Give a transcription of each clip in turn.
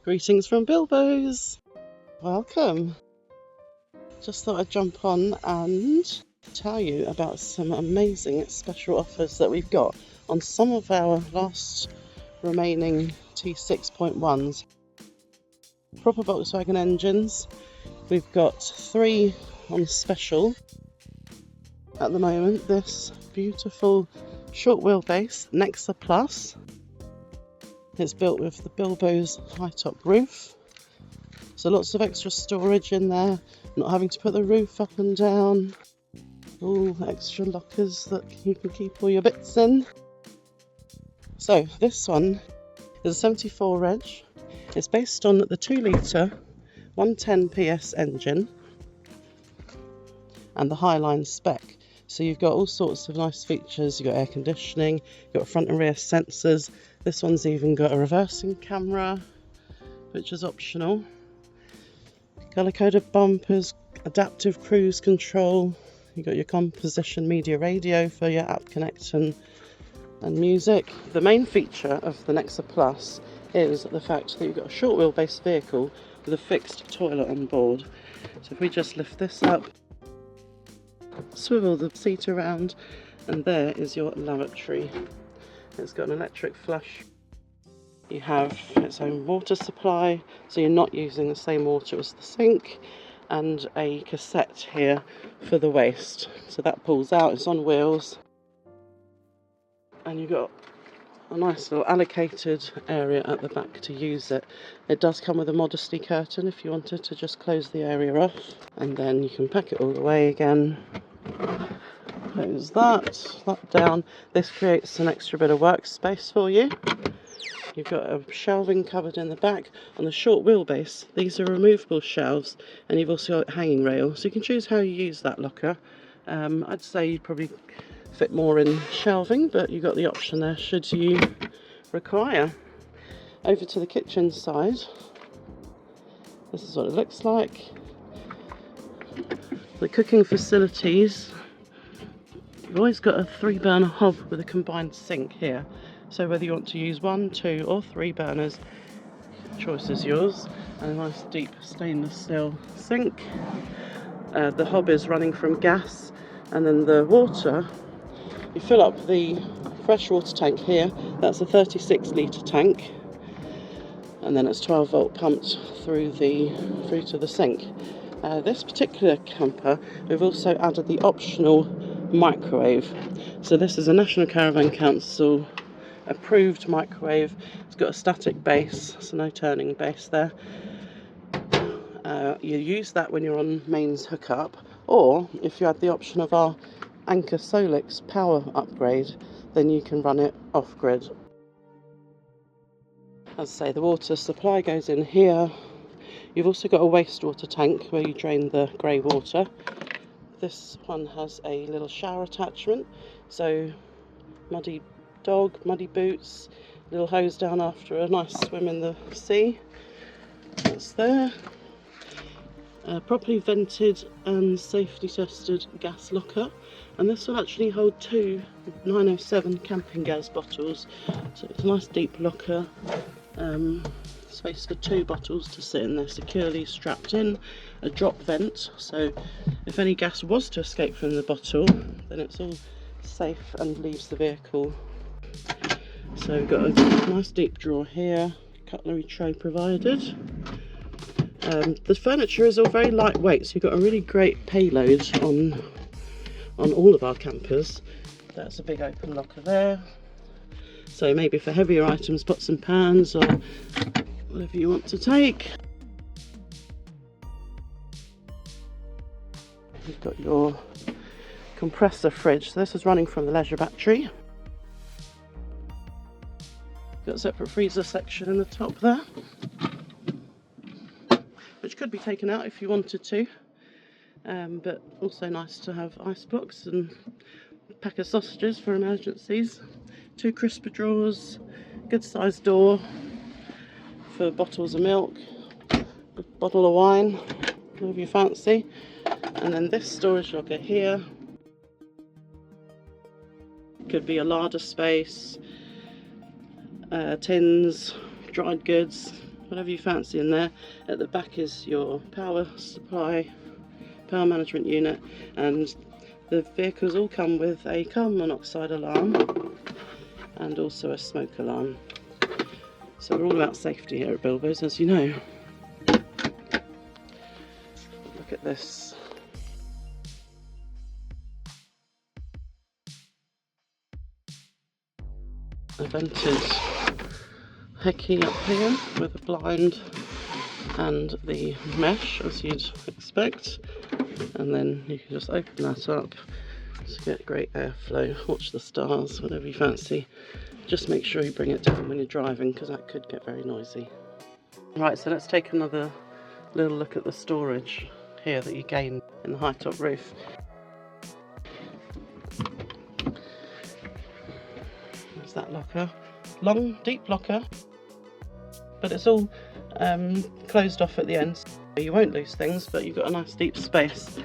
Greetings from Bilbo's. Welcome. Just thought I'd jump on and tell you about some amazing special offers that we've got on some of our last remaining T6.1s. Proper Volkswagen engines. We've got 3 on special at the moment. This beautiful short wheelbase Nexa Plus. It's built with the Bilbo's high top roof, so lots of extra storage in there, not having to put the roof up and down, all extra lockers that you can keep all your bits in. So this one is a 74 reg. It's based on the 2 litre 110 PS engine and the Highline spec. So you've got all sorts of nice features. You've got air conditioning, you've got front and rear sensors. This one's even got a reversing camera, which is optional. Colour-coded bumpers, adaptive cruise control. You've got your composition media radio for your app connect and music. The main feature of the Nexa Plus is the fact that you've got a short wheelbase vehicle with a fixed toilet on board. So if we just lift this up, swivel the seat around, and there is your lavatory. It's got an electric flush. You have its own water supply, so you're not using the same water as the sink, and a cassette here for the waste. So that pulls out, it's on wheels, and you've got a nice little allocated area at the back to use it. It does come with a modesty curtain if you wanted to just close the area off, and then you can pack it all away again. Close that down. This creates an extra bit of workspace for you. You've got a shelving cupboard in the back. On the short wheelbase, these are removable shelves, and you've also got a hanging rail, so you can choose how you use that locker. I'd say you'd probably fit more in shelving, but you've got the option there should you require. Over to the kitchen side. This is what it looks like. The cooking facilities. You've always got a 3-burner hob with a combined sink here. So whether you want to use 1, 2 or 3 burners, choice is yours. And a nice deep stainless steel sink. The hob is running from gas, and then the water, you fill up the freshwater tank here. That's a 36 litre tank, and then it's 12 volt pumped through to the sink. This particular camper, we've also added the optional microwave. So this is a National Caravan Council approved microwave. It's got a static base, so no turning base there. You use that when you're on mains hookup, or if you had the option of our Anchor Solix power upgrade, then you can run it off grid. As I say, the water supply goes in here. You've also got a wastewater tank where you drain the grey water. This one has a little shower attachment, so muddy dog, muddy boots, little hose down after a nice swim in the sea. That's there. Properly vented and safety tested gas locker, and this will actually hold 2 907 camping gas bottles, so it's a nice deep locker. Space for 2 bottles to sit in there securely strapped in. A drop vent, so if any gas was to escape from the bottle, then it's all safe and leaves the vehicle. So we've got a nice deep drawer here, cutlery tray provided. The furniture is all very lightweight, so you've got a really great payload on all of our campers. That's a big open locker there. So maybe for heavier items, pots and pans or whatever you want to take. You've got your compressor fridge. So this is running from the leisure battery. Got a separate freezer section in the top there, which could be taken out if you wanted to, but also nice to have ice blocks and a pack of sausages for emergencies. 2 crisper drawers, good sized door for bottles of milk, a bottle of wine, whatever you fancy. And then this storage locker here could be a larder space, tins, dried goods, whatever you fancy in there. At the back is your power supply, power management unit, and the vehicles all come with a carbon monoxide alarm and also a smoke alarm. So we're all about safety here at Bilbo's, as you know. Look at this. A vented hecky up here with a blind and the mesh, as you'd expect, and then you can just open that up to get great airflow. Watch the stars, whatever you fancy. Just make sure you bring it down when you're driving, because that could get very noisy. Right, so let's take another little look at the storage here that you gain in the high top roof. There's that locker. Long, deep locker, but it's all closed off at the ends. You won't lose things, but you've got a nice deep space.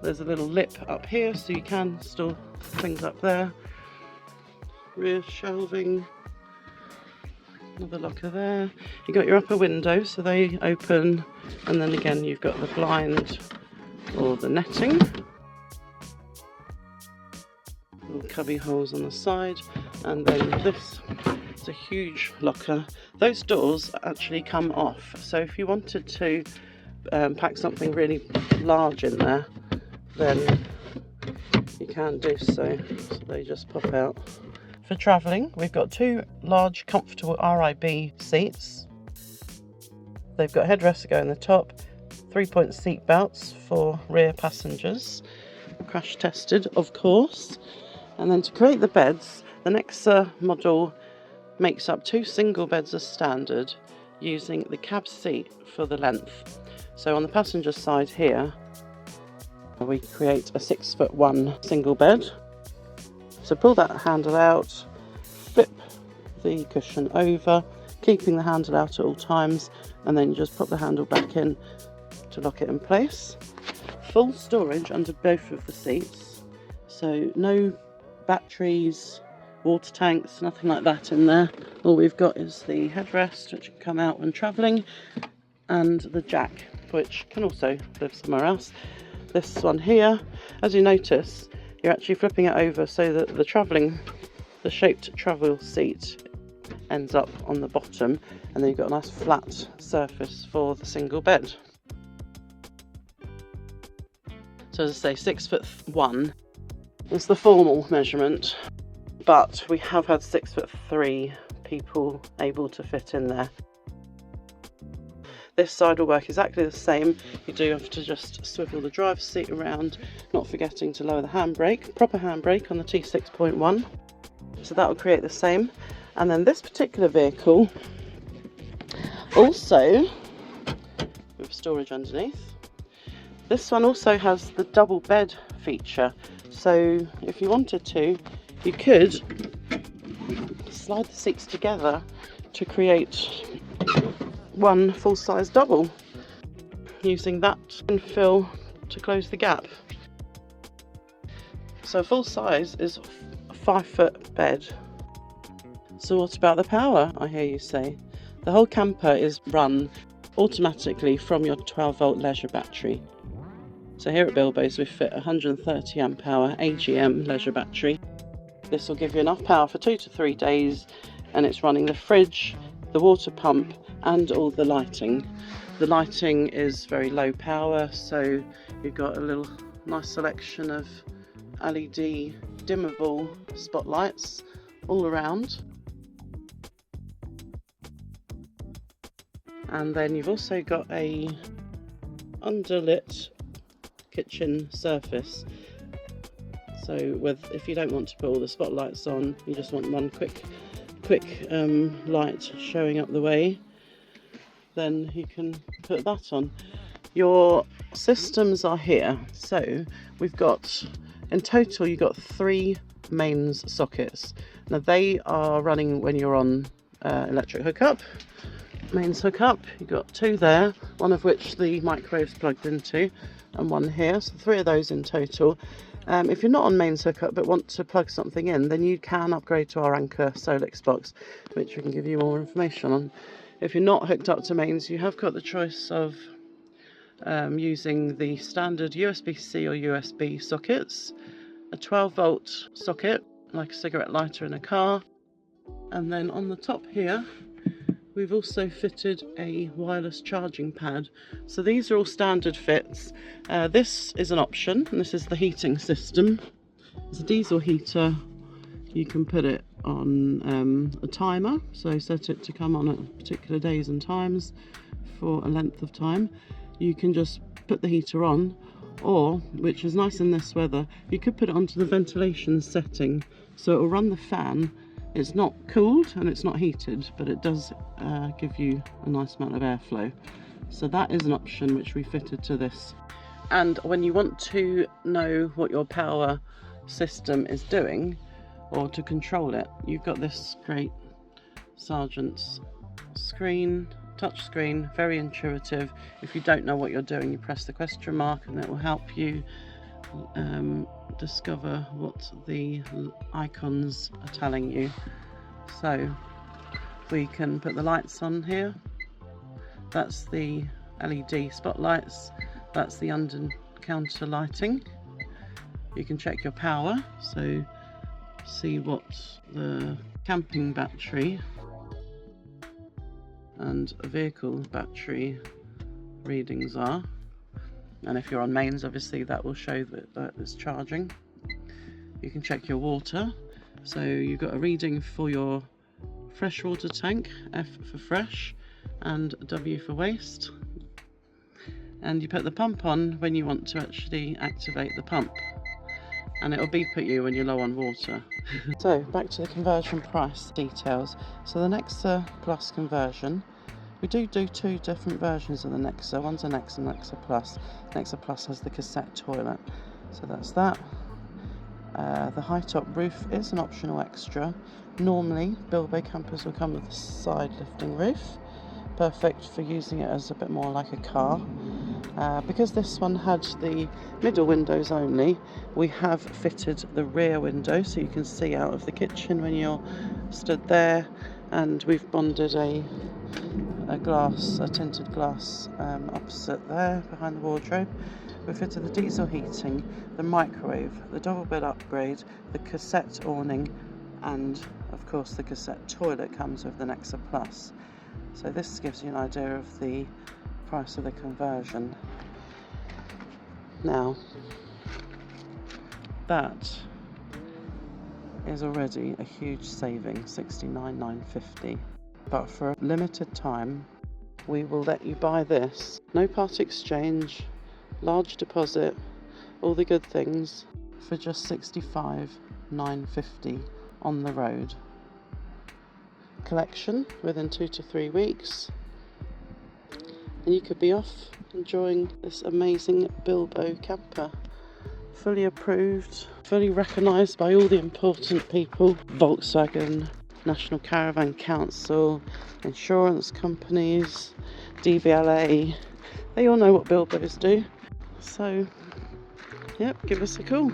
There's a little lip up here, so you can store things up there. Rear shelving, another locker there. You've got your upper windows, so they open, and then again you've got the blind or the netting. Little cubby holes on the side, and then this is a huge locker. Those doors actually come off, so if you wanted to pack something really large in there, then you can do so. So they just pop out. For travelling, we've got two large comfortable RIB seats. They've got headrests that go in the top, 3-point seat belts for rear passengers, crash tested of course. And then to create the beds, the Nexa model makes up 2 single beds as standard, using the cab seat for the length. So on the passenger side here, we create a 6'1" single bed. So pull that handle out, flip the cushion over, keeping the handle out at all times, and then you just put the handle back in to lock it in place. Full storage under both of the seats, so no batteries, water tanks, nothing like that in there. All we've got is the headrest, which can come out when travelling, and the jack, which can also live somewhere else. This one here, as you notice, you're actually flipping it over so that the shaped travel seat ends up on the bottom, and then you've got a nice flat surface for the single bed. So as I say, 6'1" is the formal measurement, but we have had 6'3" people able to fit in there. This side will work exactly the same. You do have to just swivel the driver's seat around, not forgetting to lower the handbrake, proper handbrake on the T6.1. So that will create the same. And then this particular vehicle also, with storage underneath, this one also has the double bed feature. So if you wanted to, you could slide the seats together to create one full-size double, using that infill to close the gap. So full size is a 5-foot bed. So what about the power, I hear you say? The whole camper is run automatically from your 12-volt leisure battery. So here at Bilbo's we fit a 130 amp hour AGM leisure battery. This will give you enough power for 2 to 3 days, and it's running the fridge, the water pump, and all the lighting. The lighting is very low power, so you've got a little nice selection of LED dimmable spotlights all around. And then you've also got a underlit kitchen surface. So if you don't want to put all the spotlights on, you just want one quick light showing up the way, then you can put that on. Your systems are here. So we've got, in total, you've got 3 mains sockets. Now they are running when you're on electric hookup, mains hookup. You've got 2 there, one of which the microwave's plugged into, and 1 here, so 3 of those in total. If you're not on mains hookup but want to plug something in, then you can upgrade to our Anchor Solix box, which we can give you more information on. If you're not hooked up to mains, you have got the choice of using the standard USB-C or USB sockets, a 12-volt socket like a cigarette lighter in a car, and then on the top here we've also fitted a wireless charging pad. So these are all standard fits. This is an option, and this is the heating system. It's a diesel heater. You can put it on a timer, so set it to come on at particular days and times for a length of time. You can just put the heater on, or, which is nice in this weather, you could put it onto the ventilation setting, so it will run the fan. It's not cooled and it's not heated, but it does give you a nice amount of airflow. So that is an option which we fitted to this. And when you want to know what your power system is doing, or to control it, you've got this great Sargent's screen, touch screen, very intuitive. If you don't know what you're doing, you press the question mark and it will help you discover what the icons are telling you. So we can put the lights on here. That's the LED spotlights. That's the under counter lighting. You can check your power, so see what the camping battery and vehicle battery readings are, and if you're on mains, obviously that will show that it's charging. You can check your water, so you've got a reading for your freshwater tank, F for fresh and W for waste, and you put the pump on when you want to actually activate the pump, and it'll beep at you when you're low on water. So back to the conversion price details. So the Nexa Plus conversion, we do two different versions of the Nexa. One's a Nexa and Nexa Plus. Nexa Plus has the cassette toilet, so that's that. The high top roof is an optional extra. Normally Bilbo campers will come with a side lifting roof, perfect for using it as a bit more like a car. Because this one had the middle windows only, we have fitted the rear window so you can see out of the kitchen when you're stood there, and we've bonded a tinted glass opposite there behind the wardrobe. We fitted the diesel heating, the microwave, the double bed upgrade, the cassette awning, and of course the cassette toilet comes with the Nexa Plus. So this gives you an idea of the price of the conversion. Now, that is already a huge saving, $69,950. But for a limited time, we will let you buy this. No part exchange, large deposit, all the good things, for just $65,950 on the road. Collection within 2 to 3 weeks, and you could be off enjoying this amazing Bilbo camper. Fully approved, fully recognised by all the important people: Volkswagen, National Caravan Council, insurance companies, DVLA. They all know what Bilbos do. So, yep, give us a call.